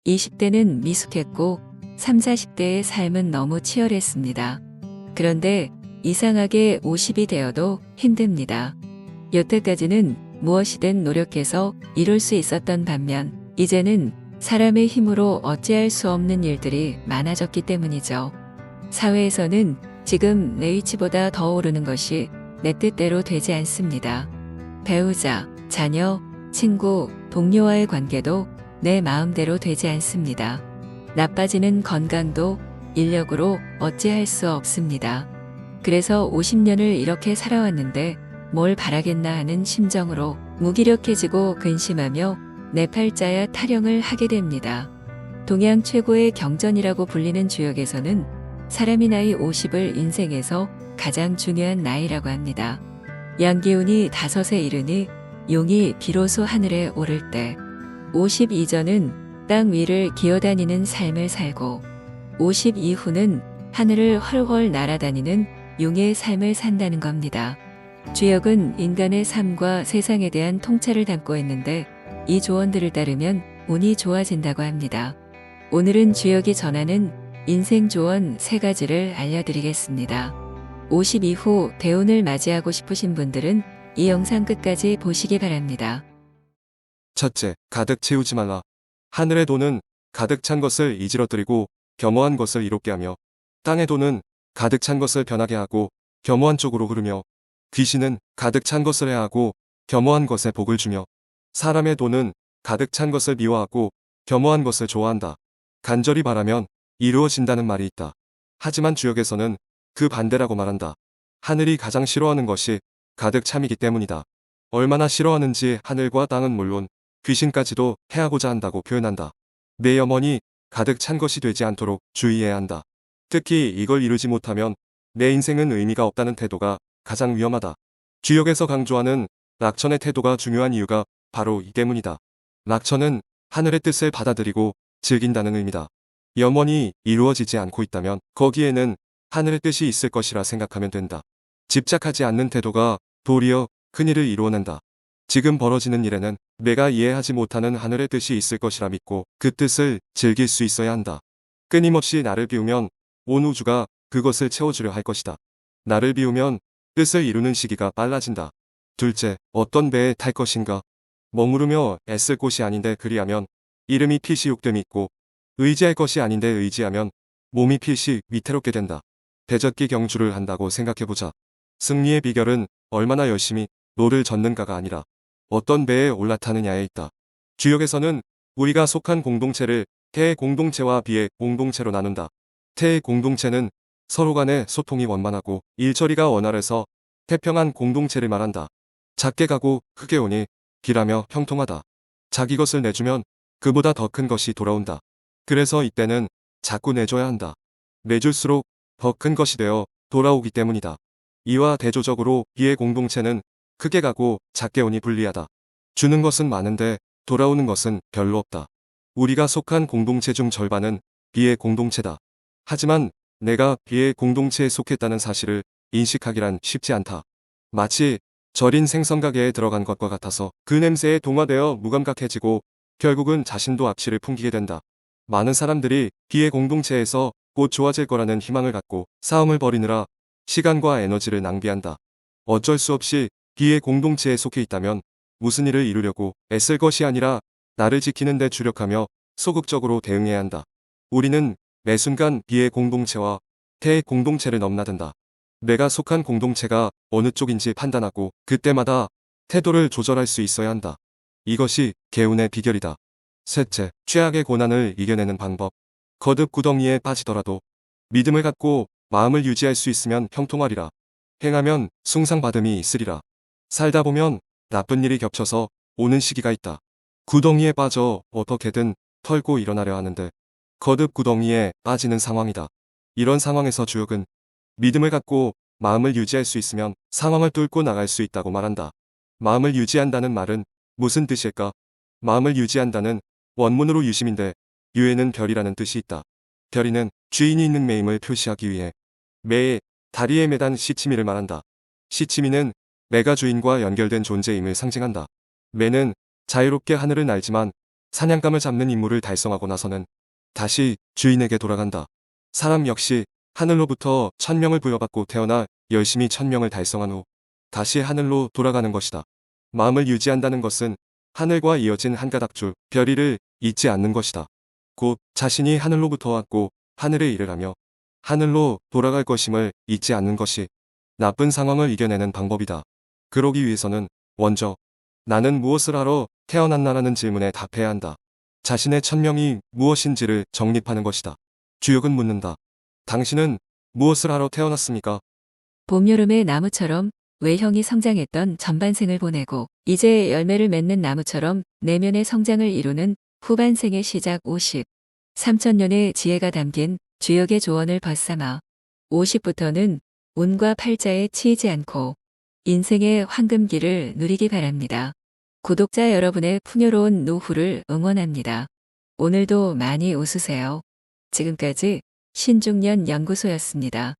20대는 미숙했고 3, 40대의 삶은 너무 치열했습니다. 그런데 이상하게 50이 되어도 힘듭니다. 여태까지는 무엇이든 노력해서 이룰 수 있었던 반면 이제는 사람의 힘으로 어찌할 수 없는 일들이 많아졌기 때문이죠. 사회에서는 지금 내 위치보다 더 오르는 것이 내 뜻대로 되지 않습니다. 배우자, 자녀, 친구, 동료와의 관계도 내 마음대로 되지 않습니다. 나빠지는 건강도 인력으로 어찌할 수 없습니다. 그래서 50년을 이렇게 살아왔는데 뭘 바라겠나 하는 심정으로 무기력해지고 근심하며 내 팔자야 타령을 하게 됩니다. 동양 최고의 경전이라고 불리는 주역에서는 사람이 나이 50을 인생에서 가장 중요한 나이라고 합니다. 양기운이 5에 이르니 용이 비로소 하늘에 오를 때 50 이전은 땅 위를 기어다니는 삶을 살고 50 이후는 하늘을 훨훨 날아다니는 용의 삶을 산다는 겁니다. 주역은 인간의 삶과 세상에 대한 통찰을 담고 있는데 이 조언들을 따르면 운이 좋아진다고 합니다. 오늘은 주역이 전하는 인생 조언 3가지를 알려드리겠습니다. 50 이후 대운을 맞이하고 싶으신 분들은 이 영상 끝까지 보시기 바랍니다. 첫째, 가득 채우지 말라. 하늘의 돈은 가득 찬 것을 이지러뜨리고 겸허한 것을 이롭게 하며 땅의 돈은 가득 찬 것을 변하게 하고 겸허한 쪽으로 흐르며 귀신은 가득 찬 것을 해하고 겸허한 것에 복을 주며 사람의 돈은 가득 찬 것을 미워하고 겸허한 것을 좋아한다. 간절히 바라면 이루어진다는 말이 있다. 하지만 주역에서는 그 반대라고 말한다. 하늘이 가장 싫어하는 것이 가득 참이기 때문이다. 얼마나 싫어하는지 하늘과 땅은 물론 귀신까지도 해하고자 한다고 표현한다. 내 염원이 가득 찬 것이 되지 않도록 주의해야 한다. 특히 이걸 이루지 못하면 내 인생은 의미가 없다는 태도가 가장 위험하다. 주역에서 강조하는 낙천의 태도가 중요한 이유가 바로 이 때문이다. 낙천은 하늘의 뜻을 받아들이고 즐긴다는 의미다. 염원이 이루어지지 않고 있다면 거기에는 하늘의 뜻이 있을 것이라 생각하면 된다. 집착하지 않는 태도가 도리어 큰일을 이루어낸다. 지금 벌어지는 일에는 내가 이해하지 못하는 하늘의 뜻이 있을 것이라 믿고 그 뜻을 즐길 수 있어야 한다. 끊임없이 나를 비우면 온 우주가 그것을 채워주려 할 것이다. 나를 비우면 뜻을 이루는 시기가 빨라진다. 둘째, 어떤 배에 탈 것인가? 머무르며 애쓸 곳이 아닌데 그리하면 이름이 필시 욕됨이 있고 의지할 것이 아닌데 의지하면 몸이 필시 위태롭게 된다. 대젓기 경주를 한다고 생각해보자. 승리의 비결은 얼마나 열심히 노를 젓는가가 아니라 어떤 배에 올라타느냐에 있다. 주역에서는 우리가 속한 공동체를 태의 공동체와 비의 공동체로 나눈다. 태의 공동체는 서로 간의 소통이 원만하고 일처리가 원활해서 태평한 공동체를 말한다. 작게 가고 크게 오니 길하며 형통하다. 자기 것을 내주면 그보다 더 큰 것이 돌아온다. 그래서 이때는 자꾸 내줘야 한다. 내줄수록 더 큰 것이 되어 돌아오기 때문이다. 이와 대조적으로 비의 공동체는 크게 가고 작게 오니 불리하다. 주는 것은 많은데 돌아오는 것은 별로 없다. 우리가 속한 공동체 중 절반은 비의 공동체다. 하지만 내가 비의 공동체에 속했다는 사실을 인식하기란 쉽지 않다. 마치 절인 생선가게에 들어간 것과 같아서 그 냄새에 동화되어 무감각해지고 결국은 자신도 악취를 풍기게 된다. 많은 사람들이 비의 공동체에서 곧 좋아질 거라는 희망을 갖고 싸움을 벌이느라 시간과 에너지를 낭비한다. 어쩔 수 없이 비의 공동체에 속해 있다면 무슨 일을 이루려고 애쓸 것이 아니라 나를 지키는 데 주력하며 소극적으로 대응해야 한다. 우리는 매 순간 비의 공동체와 태의 공동체를 넘나든다. 내가 속한 공동체가 어느 쪽인지 판단하고 그때마다 태도를 조절할 수 있어야 한다. 이것이 개운의 비결이다. 셋째, 최악의 고난을 이겨내는 방법. 거듭 구덩이에 빠지더라도 믿음을 갖고 마음을 유지할 수 있으면 형통하리라. 행하면 숭상받음이 있으리라. 살다 보면 나쁜 일이 겹쳐서 오는 시기가 있다. 구덩이에 빠져 어떻게든 털고 일어나려 하는데 거듭 구덩이에 빠지는 상황이다. 이런 상황에서 주역은 믿음을 갖고 마음을 유지할 수 있으면 상황을 뚫고 나갈 수 있다고 말한다. 마음을 유지한다는 말은 무슨 뜻일까? 마음을 유지한다는 원문으로 유심인데 유에는 별이라는 뜻이 있다. 별이는 주인이 있는 매임을 표시하기 위해 매의 다리에 매단 시치미를 말한다. 시치미는 매가 주인과 연결된 존재임을 상징한다. 매는 자유롭게 하늘을 날지만 사냥감을 잡는 임무를 달성하고 나서는 다시 주인에게 돌아간다. 사람 역시 하늘로부터 천명을 부여받고 태어나 열심히 천명을 달성한 후 다시 하늘로 돌아가는 것이다. 마음을 유지한다는 것은 하늘과 이어진 한 가닥줄 별이를 잊지 않는 것이다. 곧 자신이 하늘로부터 왔고 하늘의 일을 하며 하늘로 돌아갈 것임을 잊지 않는 것이 나쁜 상황을 이겨내는 방법이다. 그러기 위해서는 먼저 나는 무엇을 하러 태어났나라는 질문에 답해야 한다. 자신의 천명이 무엇인지를 정립하는 것이다. 주역은 묻는다. 당신은 무엇을 하러 태어났습니까? 봄, 여름의 나무처럼 외형이 성장했던 전반생을 보내고 이제 열매를 맺는 나무처럼 내면의 성장을 이루는 후반생의 시작 50. 3000년의 지혜가 담긴 주역의 조언을 벗삼아 50부터는 운과 팔자에 치이지 않고 인생의 황금기를 누리기 바랍니다. 구독자 여러분의 풍요로운 노후를 응원합니다. 오늘도 많이 웃으세요. 지금까지 신중년 연구소였습니다.